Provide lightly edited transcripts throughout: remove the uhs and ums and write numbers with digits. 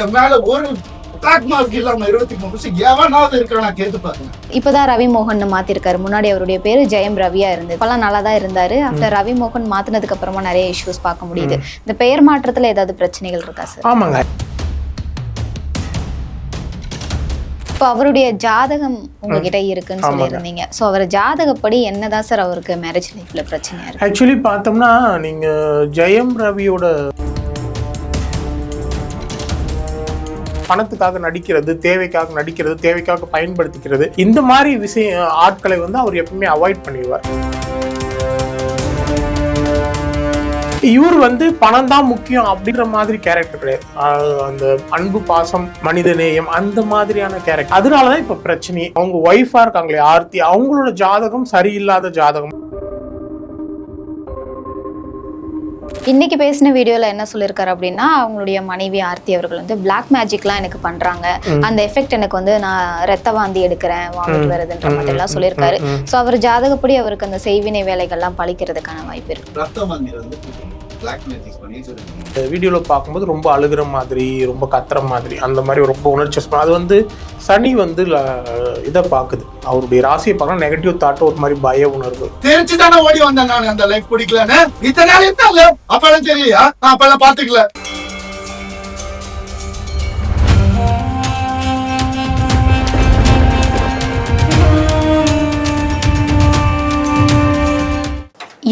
என் மேல ஒரு track mark இல்லாம 23 வருஷம் எவனாவது இருக்கா கேட்டு பாருங்க. இப்பதான் ரவி மோகன் மாத்திருக்காரு. முன்னாடி அவருடைய பேரு ஜெயம் ரவியா இருந்தது. இப்பெல்லாம் நல்லா தான் இருந்தாரு. ஆஃப்டர் ரவி மோகன் மாத்தினதுக்கு அப்புறமா நிறைய இஷ்யூஸ் பார்க்க முடியுது. இந்த பெயர் மாற்றத்துல ஏதாவது பிரச்சனைகள் இருக்கா சார்? ஆமாங்க. இப்போ அவருடைய ஜாதகம் உங்ககிட்ட இருக்குன்னு சொல்லியிருந்தீங்க. ஸோ அவர் ஜாதகப்படி என்னதான் சார் அவருக்கு மேரேஜ் லைஃப்ல பிரச்சனையா இருக்கு? ஆக்சுவலி பார்த்தோம்னா நீங்க ஜெயம் ரவியோட பணத்துக்காக நடிக்கிறது, தேவைக்காக நடிக்கிறது, தேவைக்காக பயன்படுத்திக்கிறது, இந்த மாதிரி ஆட்களை வந்து அவர் எப்பவுமே அவாய்ட் பண்ணிடுவார். இவர் வந்து பணம் தான் முக்கியம் அப்படின்ற மாதிரி கேரக்டர் கிடையாது. அந்த அன்பு, பாசம், மனித நேயம் அந்த மாதிரியான கேரக்டர். அதனாலதான் இப்ப பிரச்சனை. அவங்க ஒய்ஃபா இருக்காங்களே ஆர்த்தி, அவங்களோட ஜாதகம் சரியில்லாத ஜாதகம். இன்னைக்கு பேசின வீடியோல என்ன சொல்லியிருக்காரு அப்படின்னா, அவங்களுடைய மனைவி ஆர்த்தி அவர்கள் வந்து பிளாக் மேஜிக்லாம் எனக்கு பண்றாங்க, அந்த எஃபெக்ட் எனக்கு வந்து நான் ரத்த வாந்தி எடுக்கிறேன், வாமிட் வருதுன்ற மாதிரி எல்லாம் சொல்லியிருக்காரு. ஸோ அவர் ஜாதகப்படி அவருக்கு அந்த செய்வினை வேலைகள்லாம் பழிக்கிறதுக்கான வாய்ப்பு இருக்கு. ரத்த வாந்தி வந்து பிளாக் மேஜிக் பண்ணி சொல்லுங்க. வீடியோல பார்க்கும்போது ரொம்ப அழுகிற மாதிரி, ரொம்ப கத்துற மாதிரி, அந்த மாதிரி ரொம்ப உணர்ச்சி. அது வந்து சனி வந்து இதை பார்க்குது, அவருடைய ராசியை பார்க்கணும், நெகட்டிவ் தாட், ஒரு மாதிரி பய உணர்வு. தெரிஞ்சுதானே ஓடி வந்தேன் நான் அந்த லைஃப் பிடிக்கலன்னு. இத்தனை நாள் இருந்தால அப்பெல்லாம் தெரியலையா? அப்பெல்லாம் பாத்துக்கல.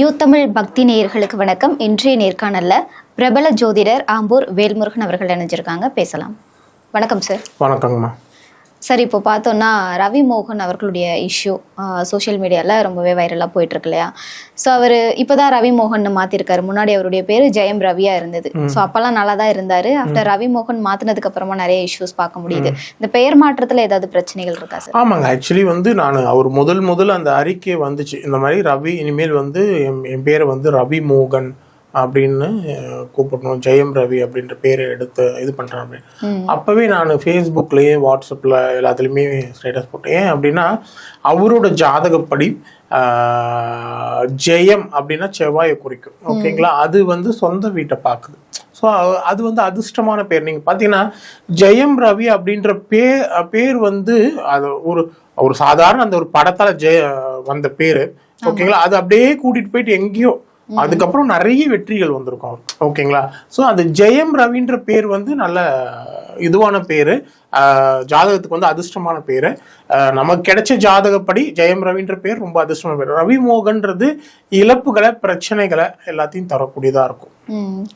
யூ தமிழ் பக்தி நேயர்களுக்கு வணக்கம். இன்றைய நேர்காணல்ல பிரபல ஜோதிடர் ஆம்பூர் வேல்முருகன் அவர்கள் இணைஞ்சிருக்காங்க. பேசலாம். வணக்கம் சார். வணக்கங்கம்மா. சார், இப்போ பார்த்தோம்னா ரவி மோகன் அவர்களுடைய இஷ்யூ சோஷியல் மீடியாவில் ரொம்பவே வைரலாக போயிட்டுருக்கு இல்லையா? ஸோ அவர் இப்போ தான் ரவி மோகன் மாற்றிருக்காரு. முன்னாடி அவருடைய பேர் ஜெயம் ரவியா இருந்தது. ஸோ அப்போல்லாம் நல்லா தான் இருந்தார். ஆஃப்டர் ரவி மோகன் மாற்றினதுக்கு அப்புறமா நிறைய இஷ்யூஸ் பார்க்க முடியுது. இந்த பெயர் மாற்றத்தில் ஏதாவது பிரச்சனைகள் இருக்கா சார்? ஆமாங்க. ஆக்சுவலி வந்து நான் அவர் முதல் அந்த அறிக்கை வந்துச்சு, இந்த மாதிரி ரவி இனிமேல் வந்து என் பேரை வந்து ரவி மோகன் அப்படின்னு கூப்பிடணும், ஜெயம் ரவி அப்படின்ற பேரை எடுத்து இது பண்ணுறேன் அப்படின்னு. அப்போவே நான் ஃபேஸ்புக்லேயே, வாட்ஸ்அப்பில் எல்லாத்துலேயுமே ஸ்டேட்டஸ் போட்டேன். ஏன் அப்படின்னா அவரோட ஜாதகப்படி ஜெயம் அப்படின்னா செவ்வாயை குறிக்கும். ஓகேங்களா? அது வந்து சொந்த வீட்டை பார்க்குது. ஸோ அது வந்து அதிர்ஷ்டமான பேர். நீங்கள் பார்த்தீங்கன்னா ஜெயம் ரவி அப்படின்ற பேர் வந்து அது ஒரு சாதாரண அந்த ஒரு படத்தால் வந்த பேர். ஓகேங்களா? அது அப்படியே கூட்டிகிட்டு போயிட்டு எங்கேயோ அதுக்கப்புறம் நிறைய வெற்றிகள் வந்திருக்கும். ஓகேங்களா? ஸோ அந்த ஜெயம் ரவின்ற பேர் வந்து நல்ல இதுவான பேரு, ஜாதகத்துக்கு வந்து அதிர்ஷ்டமான பேரு. நமக்கு கிடைச்ச ஜாதகப்படி ஜெயம் ரவின்ற பேர் ரொம்ப அதிர்ஷ்டமான பேர். ரவி மோகன்றது இழப்புகளை, பிரச்சனைகளை எல்லாத்தையும் தரக்கூடியதா இருக்கும்.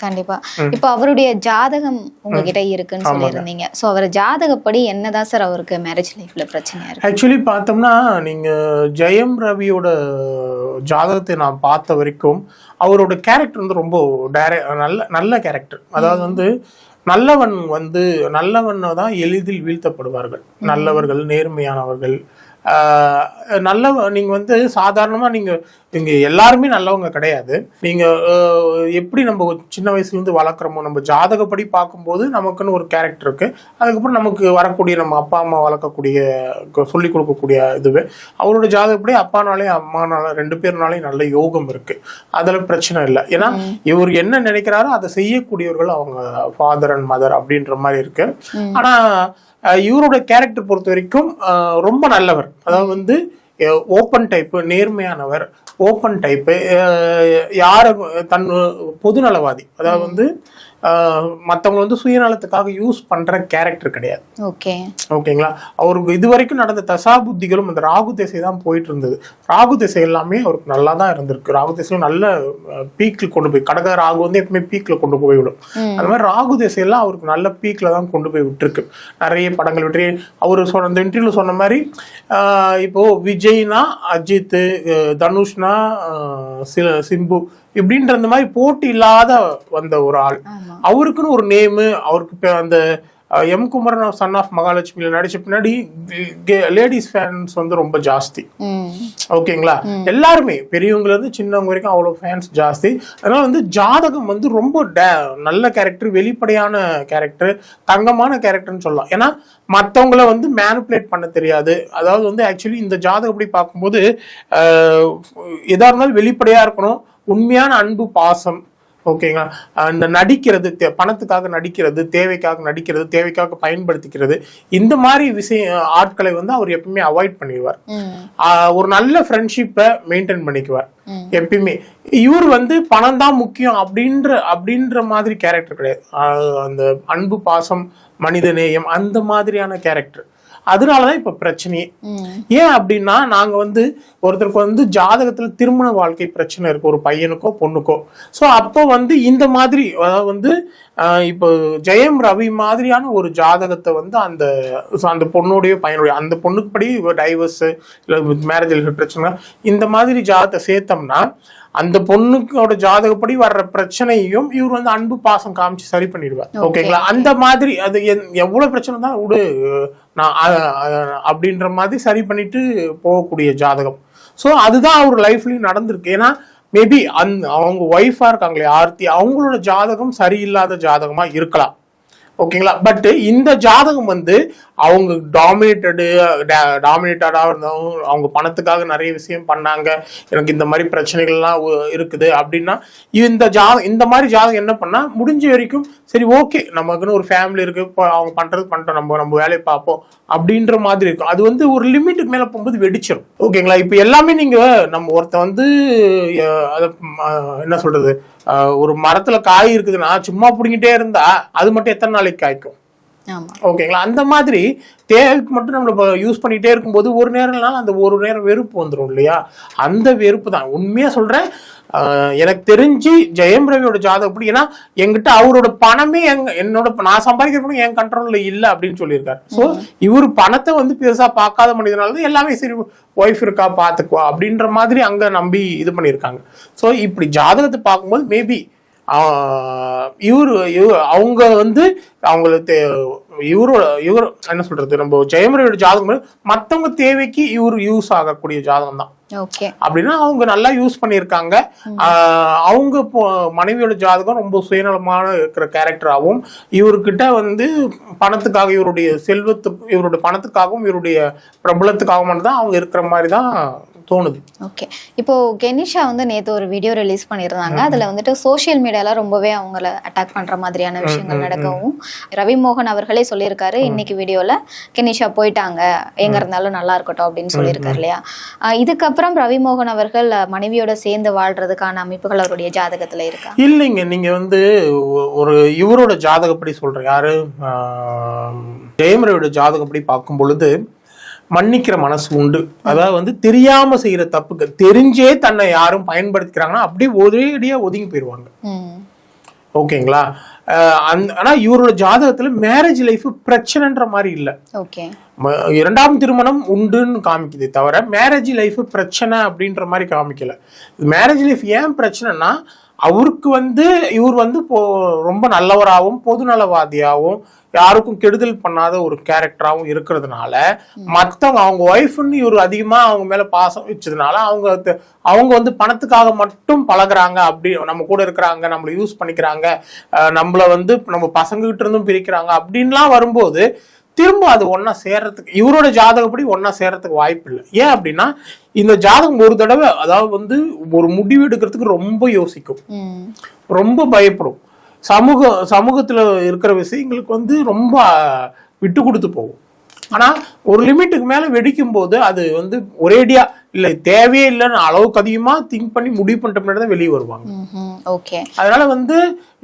கண்டிப்பா. இப்போ அவருடைய ஜாதகம் உங்ககிட்ட இருக்குன்னு சொல்லியிருந்தீங்க. ஸோ அவர் ஜாதகப்படி என்னதான் சார் அவருக்கு மேரேஜ் லைஃப்ல பிரச்சனையா இருக்கு? ஆக்சுவலி பார்த்தோம்னா நீங்க ஜெயம் ரவியோட ஜாதகத்தை நான் பார்த்த வரைக்கும் அவரோட கேரக்டர் வந்து ரொம்ப நல்ல கேரக்டர். அதாவது வந்து நல்லவன் தான் எளிதில் வீழ்த்தப்படுவார்கள். நல்லவர்கள், நேர்மையானவர்கள், நீங்க வந்து சாதாரணமா இங்க எல்லாருமே நல்லவங்க கிடையாது. நீங்க எப்படி நம்ம சின்ன வயசுல இருந்து வளர்க்குறோமோ, நம்ம ஜாதகப்படி பார்க்கும்போது நமக்குன்னு ஒரு கேரக்டர் இருக்கு. அதுக்கப்புறம் நமக்கு வரக்கூடிய நம்ம அப்பா அம்மா வளர்க்கக்கூடிய, சொல்லிக் கொடுக்கக்கூடிய இதுவே அவரோட ஜாதகப்படி அப்பானாலையும் அம்மானாலும் 2 பேர்னாலையும் நல்ல யோகம் இருக்கு. அதுல பிரச்சனை இல்லை. ஏன்னா இவர் என்ன நினைக்கிறாரோ அதை செய்யக்கூடியவர்கள் அவங்க ஃபாதர் அண்ட் மதர் அப்படின்ற மாதிரி இருக்கு. ஆனா இவரோட கேரக்டர் பொறுத்த வரைக்கும் ரொம்ப நல்லவர். அதாவது வந்து ஓப்பன் டைப்பு, நேர்மையானவர், ஓப்பன் டைப்பு, யார பொதுநலவாதி. அதாவது வந்து மற்றவங்க வந்து சுயநலத்துக்காக யூஸ் பண்ற கேரக்டர் கிடையாது. ஓகேங்களா? அவருக்கு இது வரைக்கும் நடந்த தசாபுத்திகளும் அந்த ராகு திசை தான் போயிட்டு இருந்தது. ராகு திசை எல்லாமே அவருக்கு நல்லா தான் இருந்திருக்கு. ராகு திசையில நல்ல பீக்ல கொண்டு போய், கடக ராகு வந்து எப்பவுமே பீக்ல கொண்டு போய் விடும். அது மாதிரி ராகு திசையெல்லாம் அவருக்கு நல்ல பீக்ல தான் கொண்டு போய் விட்டுருக்கு. நிறைய படங்கள் விட்டு அவரு அந்த இன்டர்வியூல சொன்ன மாதிரி இப்போ விஜய்னா அஜித், தனுஷ்னா சிம்பு இப்படின்ற அந்த மாதிரி போட்டி இல்லாத வந்த ஒரு ஆள். அவருக்குன்னு ஒரு நேமு, அவருக்கு அந்த எம் குமரன் சன் ஆஃப் மகாலட்சுமியில நடிச்ச பின்னாடி லேடிஸ் ஃபேன்ஸ் வந்து ரொம்ப ஜாஸ்தி. ஓகேங்களா? எல்லாருமே பெரியவங்கல இருந்து சின்னவங்க வரைக்கும் அவ்வளவு ஃபேன்ஸ் ஜாஸ்தி. அதனால வந்து ஜாதகம் வந்து ரொம்ப நல்ல கேரக்டர், வெளிப்படையான கேரக்டர், தங்கமான கேரக்டர்னு சொல்லலாம். ஏன்னா மற்றவங்கள வந்து மேனிப்புலேட் பண்ண தெரியாது. அதாவது வந்து ஆக்சுவலி இந்த ஜாதகம் அப்படி பார்க்கும்போது எதா இருந்தாலும் வெளிப்படையா இருக்கணும், உண்மையான அன்பு, பாசம், ஓகேங்களா. இந்த நடிக்கிறது, பணத்துக்காக நடிக்கிறது, தேவைக்காக பயன்படுத்திக்கிறது, இந்த மாதிரி ஆட்களை வந்து அவர் எப்பவுமே அவாய்ட் பண்ணிடுவார். ஒரு நல்ல ஃப்ரெண்ட்ஷிப்பை மெயின்டைன் பண்ணிக்குவார் எப்பயுமே. இவர் வந்து பணம் தான் முக்கியம் அப்படின்ற மாதிரி கேரக்டர் கிடையாது. அந்த அன்பு, பாசம், மனித நேயம் அந்த மாதிரியான கேரக்டர். அதனாலதான் இப்ப பிரச்சனையே. ஏன் அப்படின்னா, நாங்க வந்து ஒருத்தருக்கு வந்து ஜாதகத்துல திருமண வாழ்க்கை பிரச்சனை இருக்கு, ஒரு பையனுக்கோ பொண்ணுக்கோ. சோ அப்போ வந்து இந்த மாதிரி, அதாவது வந்து இப்போ ஜெயம் ரவி மாதிரியான ஒரு ஜாதகத்தை வந்து அந்த பொண்ணுடைய பையனுடைய, அந்த பொண்ணுக்கு படி டைவர்ஸ் இல்ல மேரேஜ் பிரச்சனை, இந்த மாதிரி ஜாதகத்தை சேர்த்தோம்னா அந்த பொண்ணுக்கோட ஜாதகப்படி வர்ற பிரச்சனையும் இவர் வந்து அன்பு பாசம் காமிச்சு சரி பண்ணிடுவார். ஓகேங்களா. அந்த மாதிரி அது எவ்வளவு பிரச்சனை தான் விடு நான் அப்படின்ற மாதிரி சரி பண்ணிட்டு போகக்கூடிய ஜாதகம். ஸோ அதுதான் அவர் லைஃப்லயும் நடந்திருக்கு. ஏன்னா மேபி அவங்க ஒய்ஃபா இருக்காங்களே ஆர்த்தி, அவங்களோட ஜாதகம் சரியில்லாத ஜாதகமா இருக்கலாம். ஓகேங்களா. பட் இந்த ஜாதகம் வந்து அவங்க டாமினேட்டடா இருந்தாலும், அவங்க பணத்துக்காக நிறைய விஷயம் பண்ணாங்க, எனக்கு இந்த மாதிரி பிரச்சனைகள்லாம் இருக்குது அப்படின்னா, இந்த மாதிரி ஜாதகம் என்ன பண்ணா முடிஞ்ச வரைக்கும் சரி ஓகே, நமக்குன்னு ஒரு ஃபேமிலி இருக்கு, அவங்க பண்றது பண்ணிட்டோம், நம்ம வேலையை பார்ப்போம் அப்படின்ற மாதிரி இருக்கும். அது வந்து ஒரு லிமிட்டுக்கு மேல போகும்போது வெடிச்சிடும். ஓகேங்களா. இப்ப எல்லாமே நீங்க நம்ம ஒருத்த வந்து என்ன சொல்றது, ஒரு மரத்துல காய் இருக்குதுன்னா சும்மா பிடிங்கிட்டே இருந்தா அது மட்டும் எத்தனை நாளைக்கு காய்க்கும்? ஓகேங்களா. அந்த மாதிரி தேவைக்கு மட்டும் நம்ம யூஸ் பண்ணிட்டே இருக்கும்போது ஒரு நேரம்னாலும் அந்த ஒரு நேரம் வெறுப்பு வந்துடும் இல்லையா. அந்த வெறுப்பு தான் உண்மையா சொல்றேன். எனக்கு தெரிஞ்சு ஜெயம் ரவியோட ஜாதகம், ஏன்னா என்கிட்ட அவரோட பணமே நான் சம்பாதிக்கிற பணம் என் கண்ட்ரோல்ல இல்லை அப்படின்னு சொல்லியிருக்காரு. ஸோ இவர் பணத்தை வந்து பெருசா பார்க்காத மனிதனால எல்லாமே சரி ஒய்ஃப் இருக்கா பாத்துக்குவா அப்படின்ற மாதிரி அங்க நம்பி இது பண்ணியிருக்காங்க. ஸோ இப்படி ஜாதகத்தை பார்க்கும்போது மேபி அவங்க வந்து அவங்களுக்கு இவர் என்ன சொல்றது, நம்ம ஜெயம் ரவியோட ஜாதகம் மத்தவங்க தேவைக்கு இவர் யூஸ் ஆகக்கூடிய ஜாதகம் தான். அப்படின்னா அவங்க நல்லா யூஸ் பண்ணியிருக்காங்க. அவங்க மனைவியோட ஜாதகம் ரொம்ப சுயநலமான இருக்கிற கேரக்டராகவும், இவர்கிட்ட வந்து பணத்துக்காக, இவருடைய இவருடைய பணத்துக்காகவும் இவருடைய பிரபலத்துக்காகவும் தான் அவங்க இருக்கிற மாதிரி தான் தோணுது. ஓகே. இப்போ கெனிஷா வந்து நேத்து ஒரு வீடியோ ரிலீஸ் பண்ணியிருந்தாங்க. அதுல வந்துட்டு சோசியல் மீடியால ரொம்பவே அவங்கள அட்டாக் பண்ற மாதிரியான விஷயங்கள் நடக்கவும் ரவி மோகன் அவர்களே சொல்லியிருக்காரு, இன்னைக்கு வீடியோல கெனிஷா போயிட்டாங்க, எங்க இருந்தாலும் நல்லா இருக்கட்டும் அப்படின்னு சொல்லியிருக்காரு இல்லையா. இதுக்கப்புறம் ரவி மோகன் அவர்கள் மனைவியோட சேர்ந்து வாழ்றதுக்கான அமைப்புகள் அவருடைய ஜாதகத்துல இருக்கா? இல்லைங்க. நீங்க வந்து ஒரு இவரோட ஜாதகப்படி சொல்ற யாரு ஜெயம் ரவியோட ஜாதகப்படி பார்க்கும் பொழுது மன்னிக்கிற மனசு உண்டு. அதாவது வந்து தெரியாம செய்யற தப்புக்கு தெரிஞ்சே தன்னை யாரும் பயன்படுத்திக்கிறாங்கன்னா அப்படியே ஒரேடியா ஒதுங்கி போயிடுவாங்க. ஓகேங்களா. ஆனா இவரோட ஜாதகத்துல மேரேஜ் லைஃப் பிரச்சனைன்ற மாதிரி இல்ல. இரண்டாம் திருமணம் உண்டுன்னு காமிக்குது தவிர மேரேஜ் லைஃப் பிரச்சனை அப்படின்ற மாதிரி காமிக்கல. மேரேஜ் லைஃப் ஏன் பிரச்சனைனா, அவருக்கு வந்து இவர் வந்து ரொம்ப நல்லவராகவும் பொதுநலவாதியாகவும் யாருக்கும் கெடுதல் பண்ணாத ஒரு கேரக்டராகவும் இருக்கிறதுனால, மற்றவங்க அவங்க ஒய்ஃப்னு இவர் அதிகமா அவங்க மேல பாசம் வச்சதுனால அவங்க வந்து பணத்துக்காக மட்டும் பழகுறாங்க, அப்படி நம்ம கூட இருக்கிறாங்க, நம்மளை யூஸ் பண்ணிக்கிறாங்க, நம்மள வந்து நம்ம பசங்க கிட்ட இருந்தும் பிரிக்கிறாங்க அப்படின்லாம் வரும்போது திரும்ப அது ஒன்னா சேர்றதுக்கு, இவரோட ஜாதகப்படி ஒன்னா சேர்றதுக்கு வாய்ப்பு இல்லை. ஏன் அப்படின்னா, இந்த ஜாதகம் ஒரு தடவை, அதாவது வந்து ஒரு முடிவு எடுக்கிறதுக்கு ரொம்ப யோசிக்கும், ரொம்ப பயப்படும், சமூகத்துல இருக்கிற விஷயங்களுக்கு வந்து ரொம்ப விட்டு கொடுத்து போகும். ஆனா ஒரு லிமிட்டுக்கு மேல வெடிக்கும் போது அது வந்து ஒரேடியா இல்ல தேவையே இல்லைன்னு அளவுக்கு அதிகமா திங்க் பண்ணி முடிவு பண்ணிட்ட தான் வெளியே வருவாங்க. அதனால வந்து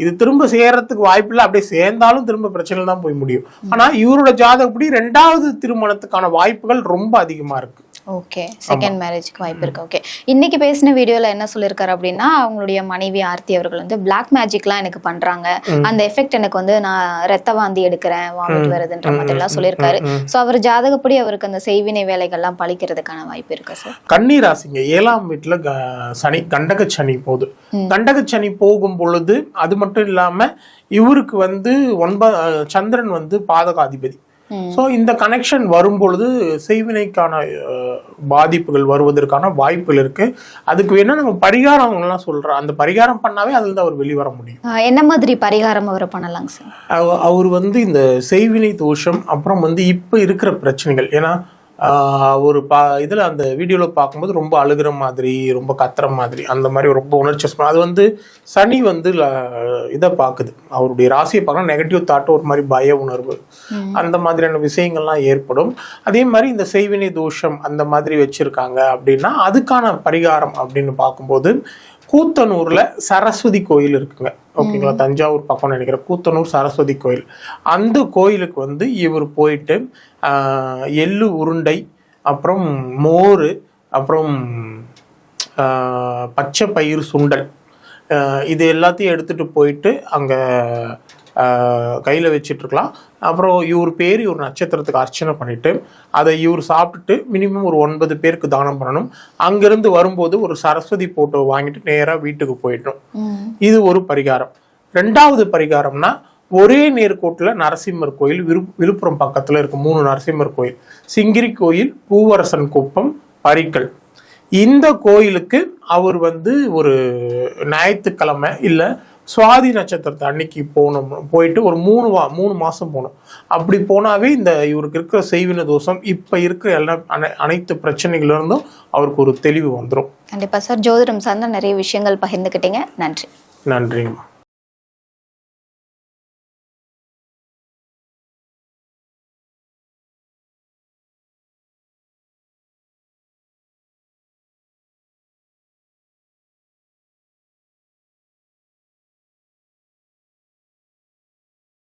இது திரும்ப சேர்றதுக்கு வாய்ப்பு இல்லை. அப்படியே சேர்ந்தாலும் திரும்ப பிரச்சனை தான் போய் முடியும். ஆனா இவரோட ஜாதகப்படி 2வது திருமணத்துக்கான வாய்ப்புகள் ரொம்ப அதிகமா இருக்கு. ஓகே, செகண்ட் மேரேஜ்க்கு வாய்ப்பு இருக்கு. ஓகே, இன்னைக்கு பேசின வீடியோல என்ன சொல்லியிருக்காரு அப்படின்னா, அவங்களுடைய மனைவி ஆர்த்தி அவர்கள் வந்து பிளாக் மேஜிக்லாம் எனக்கு பண்றாங்க, அந்த எஃபெக்ட் எனக்கு வந்து நான் ரத்த வாந்தி எடுக்கிறேன், வாமிட் வருதுன்ற மாதிரி எல்லாம் சொல்லியிருக்காரு. சோ அவர் ஜாதகப்படி அவருக்கு அந்த செய்வினை வேலைகள்லாம் பழிக்கிறதுக்கான வாய்ப்பு இருக்கு சார். கன்னி ராசிங்க 7ஆம் வீட்டுல சனி, கண்டக சனி போகுது. கண்டக சனி போகும் பொழுது அது மட்டும் இல்லாம இவருக்கு வந்து சந்திரன் வந்து பாதகாதிபதி. சோ இந்த கனெக்ஷன் வரும் பொழுது செய்வினைக்கான பாதிப்புகள் வருவதற்கான வாய்ப்புகள் இருக்கு. அதுக்கு வேணா நம்ம பரிகாரம் எல்லாம் சொல்றோம், அந்த பரிகாரம் பண்ணாவே அதுல இருந்து அவர் வெளிவர முடியும். என்ன மாதிரி பரிகாரம் அவர் பண்ணலாங்க சார்? அவர் வந்து இந்த செய்வினை தோஷம், அப்புறம் வந்து இப்ப இருக்கிற பிரச்சனைகள், ஏன்னா ஒரு இதில் அந்த வீடியோவில் பார்க்கும்போது ரொம்ப அழுகிற மாதிரி, ரொம்ப கத்துற மாதிரி, அந்த மாதிரி ரொம்ப உணர்ச்சி. அது வந்து சனி வந்து இதை பார்க்குது, அவருடைய ராசியை பார்க்கணும், நெகட்டிவ் தாட், ஒரு மாதிரி பய உணர்வு, அந்த மாதிரியான விஷயங்கள்லாம் ஏற்படும். அதே மாதிரி இந்த செய்வினை தோஷம் அந்த மாதிரி வச்சிருக்காங்க அப்படின்னா அதுக்கான பரிகாரம் அப்படின்னு பார்க்கும்போது கூத்தனூர்ல சரஸ்வதி கோயில் இருக்குங்க, ஓகேங்களா, தஞ்சாவூர் பக்கம் நினைக்கிறேன், கூத்தனூர் சரஸ்வதி கோயில். அந்த கோயிலுக்கு வந்து இவர் போயிட்டு எள்ளு உருண்டை, அப்புறம் மோர், அப்புறம் பச்சை பயிர் சுண்டல், இது எல்லாத்தையும் எடுத்துட்டு போயிட்டு அங்க கையில் வச்சுட்டு இருக்கலாம். அப்புறம் இவர் பேர் இவர் நட்சத்திரத்துக்கு அர்ச்சனை பண்ணிட்டு அதை இவர் சாப்பிட்டுட்டு மினிமம் ஒரு 9 பேருக்கு தானம் பண்ணணும். அங்கிருந்து வரும்போது ஒரு சரஸ்வதி போட்டோ வாங்கிட்டு நேராக வீட்டுக்கு போயிட்டோம். இது ஒரு பரிகாரம். 2வது பரிகாரம்னா ஒரே நேர்கோட்டில் நரசிம்மர் கோயில், விழுப்புரம் பக்கத்தில் இருக்கு 3 நரசிம்மர் கோயில், சிங்கிரி கோயில், பூவரசன் குப்பம், பரிக்கல். இந்த கோயிலுக்கு அவர் வந்து ஒரு ஞாயிற்றுக்கிழமை இல்லை சுவாதி நட்சத்திரத்தை அன்னைக்கு போயிட்டு ஒரு 3 மாசம் போகணும். அப்படி போனாவே இந்த இவருக்கு இருக்கிற செய்வின தோஷம், இப்ப இருக்கிற அனைத்து பிரச்சனைகள்ல இருந்தும் அவருக்கு ஒரு தெளிவு வந்துடும். கண்டிப்பா சார், ஜோதிடம் சார்ந்த நிறைய விஷயங்கள் பகிர்ந்துக்கிட்டீங்க. நன்றி. நன்றிங்கம்மா.